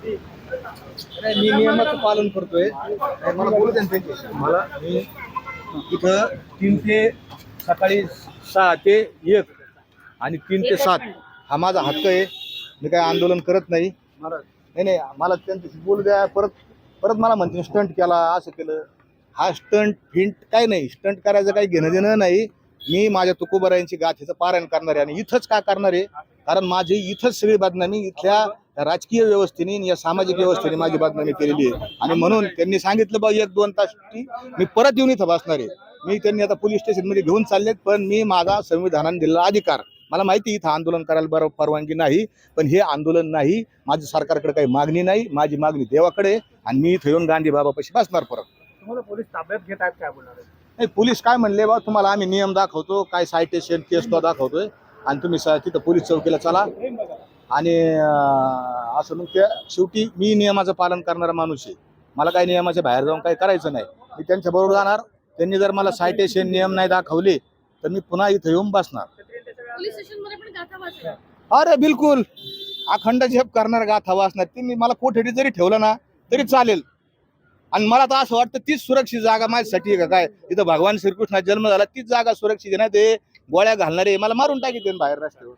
नाही, मी नियमाचं पालन करतोय. मला बोलू द्या ना त्यांच्याशी. मला मी इथं 3 ते सकाळी 6 ते 1 आणि 3 ते 7 हा माझा हक्क आहे. मी काही आंदोलन करत नाही. नाही नाही, मला त्यांच्याशी बोलू द्या. परत परत मला म्हणते स्टंट केला, असं केलं. हा स्टंट फिंट काय नाही, स्टंट करायचं काही घेणं देणं नाही. मी माझ्या तुकोबरायांची गाथेचं पारायण करणार आहे आणि इथंच का करणार आहे, कारण माझी इथंच सगळी बदनामी इथल्या राजकीय व्यवस्थेने या सामाजिक व्यवस्थेने माझी बदनामी केलेली आहे. आणि म्हणून त्यांनी सांगितलं बा 1-2 तास मी परत येऊन इथं बसणार आहे. मी त्यांनी आता पोलीस स्टेशनमध्ये घेऊन चाललेत, पण मी माझा संविधानाने दिलेला अधिकार, मला माहिती इथं आंदोलन करायला परवानगी नाही, पण हे आंदोलन नाही. माझी सरकारकडे काही मागणी नाही, माझी मागणी देवाकडे, आणि मी इथं येऊन गांधी बाबापाशी बसणार परत. तुम्हाला पोलीस ताब्यात घेत आहेत काय बोलणार आहे? नाही, पोलीस काय म्हणले बा, तुम्हाला आम्ही नियम दाखवतो, काय सायटेशन केस तो दाखवतोय, आणि तुम्ही तिथं पोलीस चौकीला चला. आणि असं मग त्या शेवटी मी नियमाचं पालन करणारा माणूस आहे. मला काही नियमाच्या बाहेर जाऊन काही करायचं नाही. मी त्यांच्या बरोबर जाणार. त्यांनी जर मला सायटेशन नियम नाही दाखवले तर मी पुन्हा इथं येऊन बसणार. पोलीस स्टेशनमध्ये पण गाथा वाचल्या. अरे बिलकुल अखंड झेप करणार गाथा वाचणार. त्यांनी मला कोठडी जरी ठेवलं ना तरी चालेल. आणि मला तर असं वाटतं तीच सुरक्षित जागा माझ्यासाठी आहे का काय. इथं भगवान श्रीकृष्णाचा जन्म झाला, तीच जागा सुरक्षित आहे ना. ते गोळ्या घालणारे मला मारून टाकीत बाहेर रस्त्यावर.